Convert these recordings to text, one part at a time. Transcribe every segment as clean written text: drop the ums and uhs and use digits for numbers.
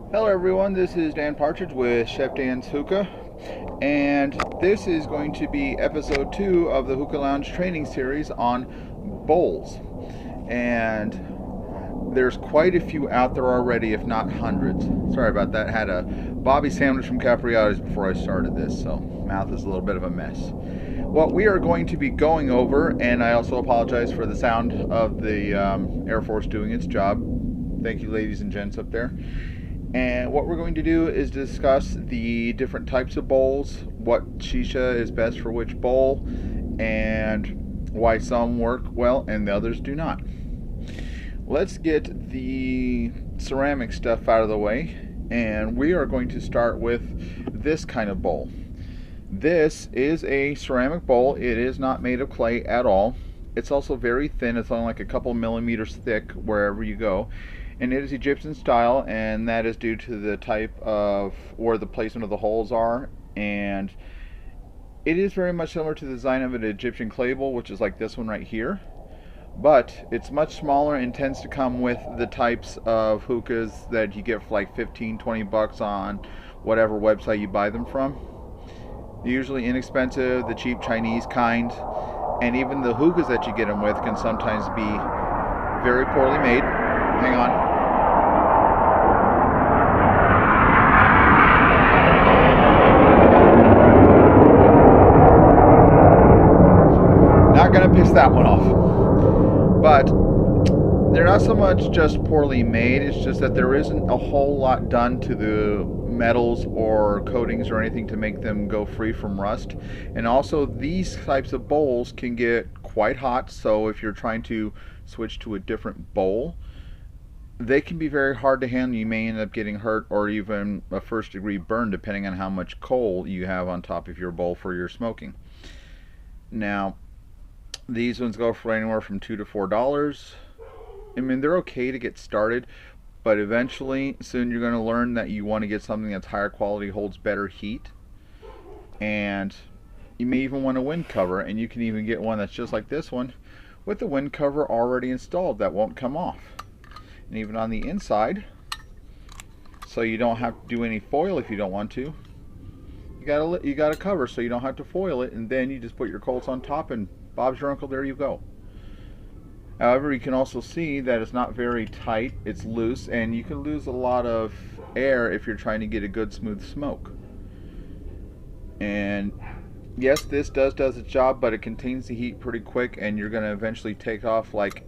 Hello everyone, this is Dan Partridge with Chef Dan's Hookah, and this is going to be episode 2 of the Hookah Lounge training series on bowls. And there's quite a few out there already, if not hundreds. Sorry about that, had a Bobby sandwich from Capriati's before I started this, so mouth is a little bit of a mess. What we are going to be going over, and I also apologize for the sound of the Air Force doing its job. Thank you ladies and gents up there. And what we're going to do is discuss the different types of bowls, what shisha is best for which bowl, and why some work well and the others do not. Let's get the ceramic stuff out of the way, and we are going to start with this kind of bowl. This is a ceramic bowl. It is not made of clay at all. It's also very thin. It's only like a couple millimeters thick wherever you go. And it is Egyptian style, and that is due to the type of where the placement of the holes are. And it is very much similar to the design of an Egyptian clay bowl, which is like this one right here. But it's much smaller and tends to come with the types of hookahs that you get for like 15-20 bucks on whatever website you buy them from. They're usually inexpensive, the cheap Chinese kind, and even the hookahs that you get them with can sometimes be very poorly made. Hang on. Not gonna piss that one off. But they're not so much just poorly made, it's just that there isn't a whole lot done to the metals or coatings or anything to make them go free from rust. And also these types of bowls can get quite hot, so if you're trying to switch to a different bowl, they can be very hard to handle. You may end up getting hurt or even a first degree burn depending on how much coal you have on top of your bowl for your smoking. Now, these ones go for anywhere from $2 to $4. I mean, they're okay to get started, but eventually, soon you're going to learn that you want to get something that's higher quality, holds better heat, and you may even want a wind cover, and you can even get one that's just like this one with the wind cover already installed that won't come off. And even on the inside, so you don't have to do any foil if you don't want to. You got a cover so you don't have to foil it, and then you just put your coals on top and Bob's your uncle, there you go. However, you can also see that it's not very tight, it's loose, and you can lose a lot of air if you're trying to get a good smooth smoke. And yes, this does its job, but it contains the heat pretty quick, and you're going to eventually take off like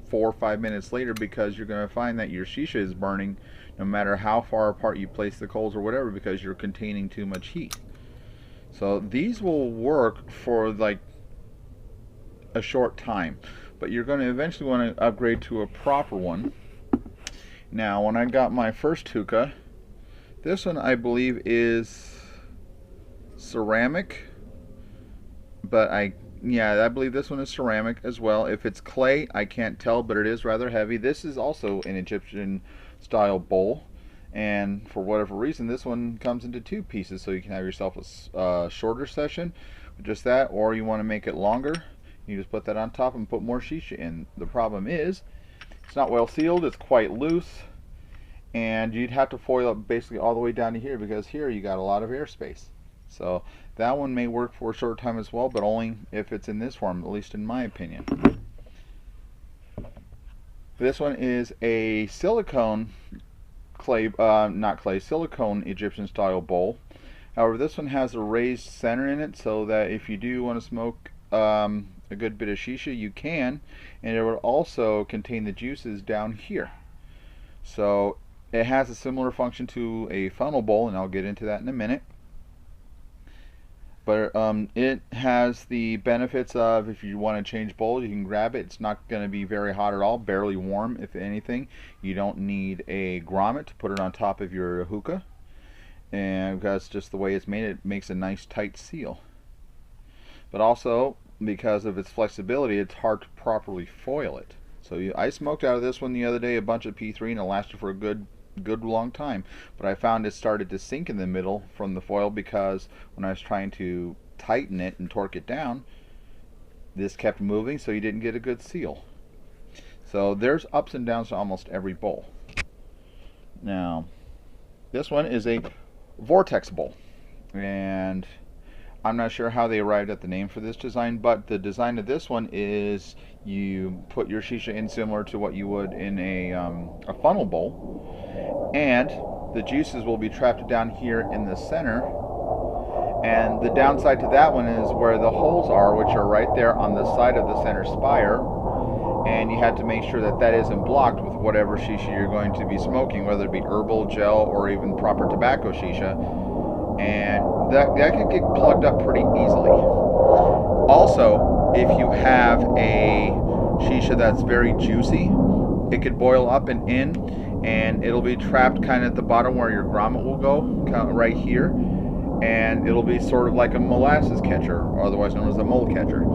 4 or 5 minutes later because you're going to find that your shisha is burning no matter how far apart you place the coals or whatever, because you're containing too much heat. So these will work for like a short time, but you're going to eventually want to upgrade to a proper one. Now, when I got my first hookah, this one I believe is ceramic, but I believe this one is ceramic as well. If it's clay, I can't tell, but it is rather heavy. This is also an Egyptian style bowl, and for whatever reason this one comes into 2 pieces, so you can have yourself a shorter session with just that, or you want to make it longer, you just put that on top and put more shisha in. The problem is it's not well sealed, it's quite loose, and you'd have to foil it basically all the way down to here, because here you got a lot of airspace. So that one may work for a short time as well, but only if it's in this form, at least in my opinion. This one is a silicone silicone Egyptian style bowl. However, this one has a raised center in it, so that if you do want to smoke a good bit of shisha, you can, and it will also contain the juices down here. So it has a similar function to a funnel bowl, and I'll get into that in a minute. But it has the benefits of, if you want to change bowls, you can grab it. It's not going to be very hot at all, barely warm if anything. You don't need a grommet to put it on top of your hookah, and because just the way it's made, it makes a nice tight seal. But also, because of its flexibility, it's hard to properly foil it. So I smoked out of this one the other day a bunch of P3, and it lasted for a good long time, but I found it started to sink in the middle from the foil, because when I was trying to tighten it and torque it down, this kept moving, so you didn't get a good seal. So there's ups and downs to almost every bowl. Now, This one is a vortex bowl, and I'm not sure how they arrived at the name for this design, but the design of this one is you put your shisha in similar to what you would in a funnel bowl, and the juices will be trapped down here in the center. And the downside to that one is where the holes are, which are right there on the side of the center spire, and you have to make sure that that isn't blocked with whatever shisha you're going to be smoking, whether it be herbal, gel, or even proper tobacco shisha, and that could get plugged up pretty easily. Also, if you have a shisha that's very juicy, it could boil up and in, and it'll be trapped kind of at the bottom where your grommet will go, kind of right here, and it'll be sort of like a molasses catcher, or otherwise known as a mole catcher.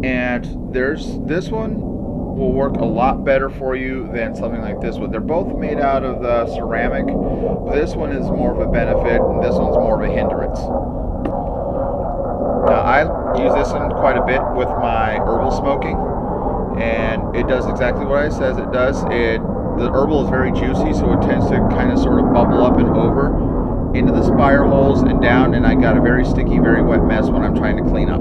And this one will work a lot better for you than something like this one. They're both made out of ceramic. This one is more of a benefit, and this one's more of a hindrance. Now, I use this one quite a bit with my herbal smoking, and it does exactly what it says it does. The herbal is very juicy, so it tends to kind of sort of bubble up and over into the spire holes and down, and I got a very sticky, very wet mess when I'm trying to clean up.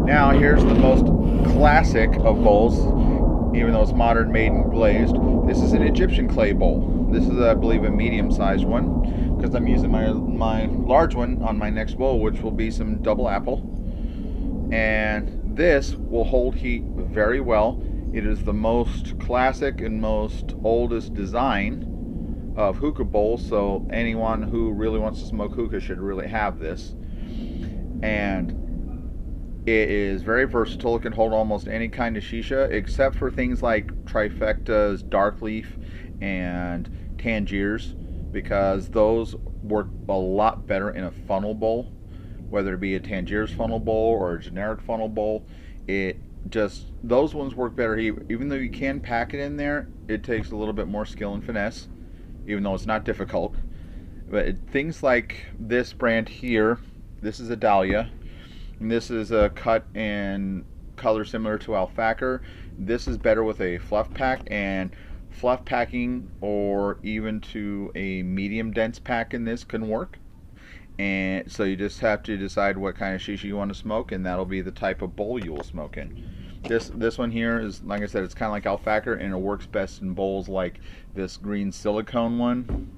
Now here's the most classic of bowls, even though it's modern, made and glazed. This is an Egyptian clay bowl. This is, I believe, a medium-sized one, because I'm using my large one on my next bowl, which will be some double apple. And this will hold heat very well. It is the most classic and most oldest design of hookah bowls, so anyone who really wants to smoke hookah should really have this. And it is very versatile. It can hold almost any kind of shisha, except for things like trifectas, dark leaf, and tangiers, because those work a lot better in a funnel bowl, whether it be a Tangiers funnel bowl or a generic funnel bowl. Those ones work better. Even though you can pack it in there, it takes a little bit more skill and finesse, even though it's not difficult. But things like this brand here, this is a Dahlia, and this is a cut in color similar to alfacre. This is better with a fluff pack, and fluff packing or even to a medium dense pack in this can work. And so you just have to decide what kind of shisha you want to smoke, and that'll be the type of bowl you will smoke in. This one here is, like I said, it's kind of like alfacre, and it works best in bowls like this green silicone one,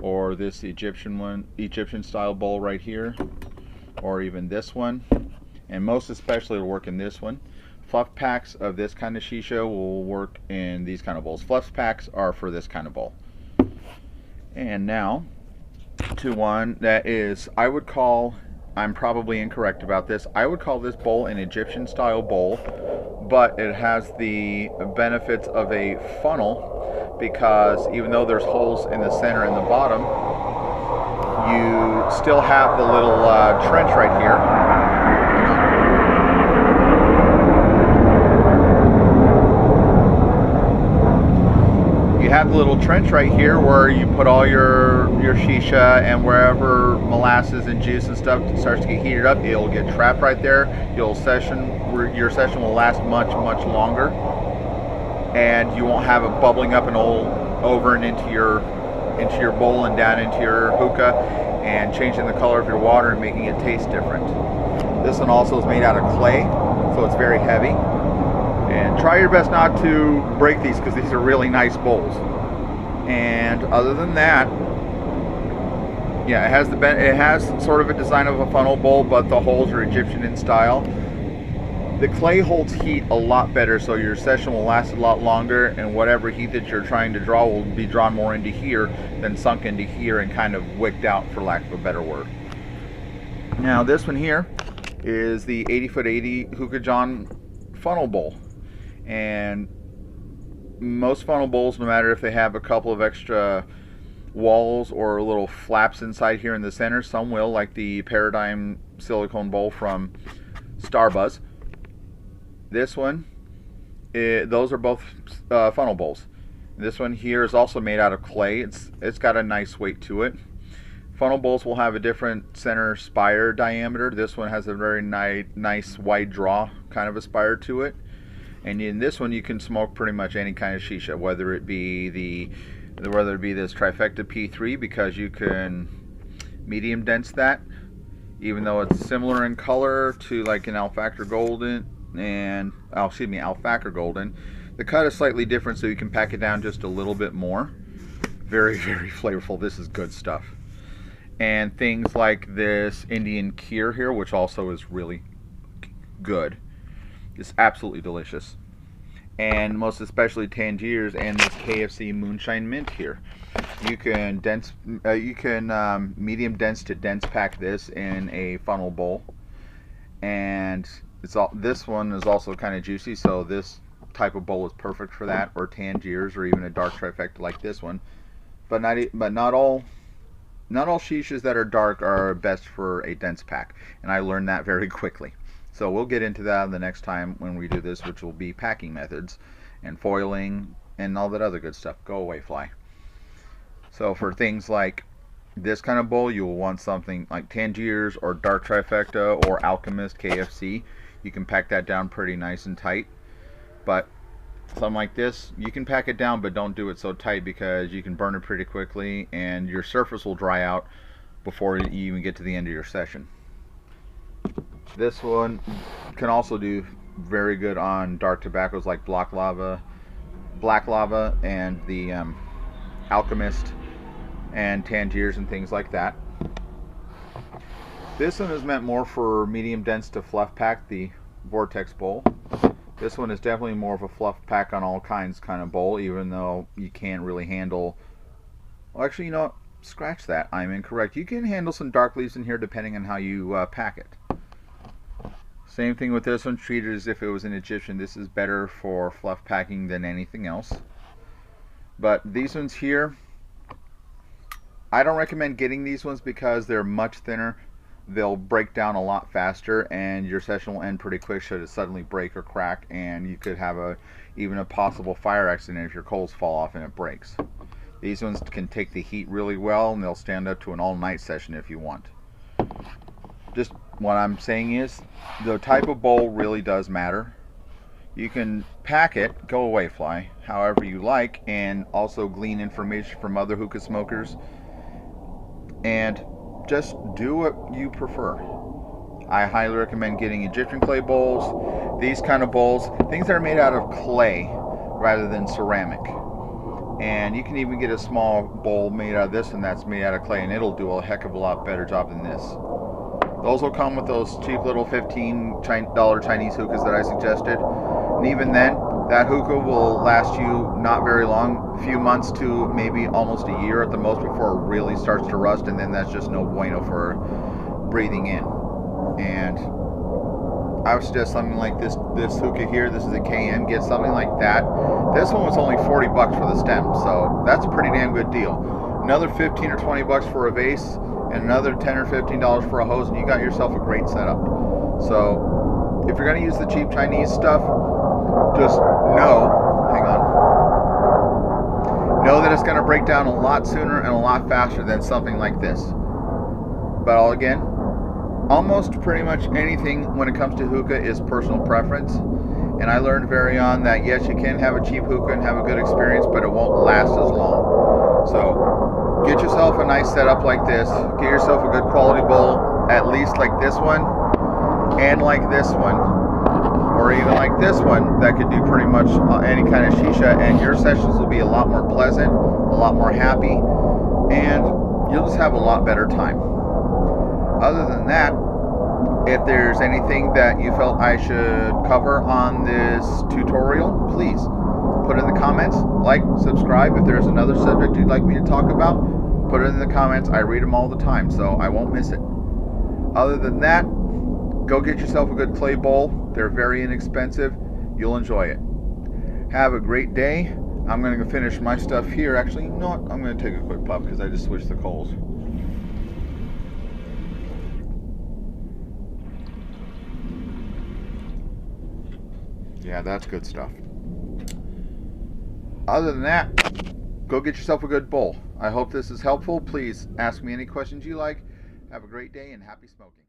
or this Egyptian style bowl right here, or even this one, and most especially it'll work in this one. Fluff packs of this kind of shisha will work in these kind of bowls. Fluff packs are for this kind of bowl. And now to one that is, I'm probably incorrect about this, I would call this bowl an Egyptian style bowl, but it has the benefits of a funnel, because even though there's holes in the center and the bottom, you still have the little trench right here. You have the little trench right here where you put all your shisha, and wherever molasses and juice and stuff starts to get heated up, it'll get trapped right there. Your session will last much longer, and you won't have it bubbling up and all over and into your bowl and down into your hookah, and changing the color of your water and making it taste different. This one also is made out of clay, so it's very heavy. And try your best not to break these, because these are really nice bowls. And other than that, yeah, it has sort of a design of a funnel bowl, but the holes are Egyptian in style. The clay holds heat a lot better, so your session will last a lot longer, and whatever heat that you're trying to draw will be drawn more into here than sunk into here and kind of wicked out, for lack of a better word. Now this one here is the 80x80 Hookah John funnel bowl. And most funnel bowls, no matter if they have a couple of extra walls or little flaps inside here in the center, some will, like the Paradigm silicone bowl from Starbuzz. This one, those are both funnel bowls. This one here is also made out of clay. It's got a nice weight to it. Funnel bowls will have a different center spire diameter. This one has a very nice wide draw kind of a spire to it. And in this one you can smoke pretty much any kind of shisha, whether it be the whether it be this Trifecta P3, because you can medium dense that, even though it's similar in color to like an Alpaca Golden and Alpaca Golden. The cut is slightly different, so you can pack it down just a little bit more. Very, very flavorful. This is good stuff. And things like this Indian Kheer here, which also is really good. It's absolutely delicious. And most especially Tangiers and this KFC Moonshine Mint here. You can medium dense to dense pack this in a funnel bowl, and this one is also kind of juicy, so this type of bowl is perfect for that, or Tangiers, or even a dark trifecta like this one. But not all shishas that are dark are best for a dense pack, and I learned that very quickly. So we'll get into that the next time when we do this, which will be packing methods and foiling and all that other good stuff. Go away, fly. So for things like this kind of bowl, you'll want something like Tangiers or Dark Trifecta or Alchemist KFC. You can pack that down pretty nice and tight. But something like this, you can pack it down, but don't do it so tight, because you can burn it pretty quickly and your surface will dry out before you even get to the end of your session. This one can also do very good on dark tobaccos like Black Lava, and the Alchemist and Tangiers and things like that. This one is meant more for medium dense to fluff pack, the Vortex bowl. This one is definitely more of a fluff pack on all kinds kind of bowl, even though you can't really handle, well, actually, you know what? Scratch that, I'm incorrect. You can handle some dark leaves in here depending on how you pack it. Same thing with this one, treat it as if it was an Egyptian. This is better for fluff packing than anything else. But these ones here, I don't recommend getting these ones because they're much thinner. They'll break down a lot faster, and your session will end pretty quick should it suddenly break or crack, and you could have even a possible fire accident if your coals fall off and it breaks. These ones can take the heat really well, and they'll stand up to an all-night session if you want. Just what I'm saying is, the type of bowl really does matter. You can pack it, go away fly, however you like, and also glean information from other hookah smokers, and just do what you prefer. I highly recommend getting Egyptian clay bowls, these kind of bowls, things that are made out of clay rather than ceramic. And you can even get a small bowl made out of this, and that's made out of clay, and it'll do a heck of a lot better job than this. Those will come with those cheap little $15 Chinese hookahs that I suggested. And even then, that hookah will last you not very long, a few months to maybe almost a year at the most before it really starts to rust, and then that's just no bueno for breathing in. And I would suggest something like this hookah here. This is a KM. Get something like that. This one was only 40 bucks for the stem, so that's a pretty damn good deal. Another 15 or 20 bucks for a vase, and another 10 or 15 dollars for a hose, and you got yourself a great setup. So if you're going to use the cheap Chinese stuff, just know that it's going to break down a lot sooner and a lot faster than something like this. But again, almost pretty much anything when it comes to hookah is personal preference. And I learned very on that yes, you can have a cheap hookah and have a good experience, but it won't last as long. So get yourself a nice setup like this. Get yourself a good quality bowl, at least like this one, and like this one, or even like this one, that could do pretty much any kind of shisha, and your sessions will be a lot more pleasant, a lot more happy, and you'll just have a lot better time. Other than that, if there's anything that you felt I should cover on this tutorial, please put it in the comments, like, subscribe. If there's another subject you'd like me to talk about, put it in the comments. I read them all the time, so I won't miss it. Other than that, go get yourself a good clay bowl. They're very inexpensive. You'll enjoy it. Have a great day. I'm going to go finish my stuff here. Actually, you know what? I'm going to take a quick puff because I just switched the coals. Yeah, that's good stuff. Other than that, go get yourself a good bowl. I hope this is helpful. Please ask me any questions you like. Have a great day and happy smoking.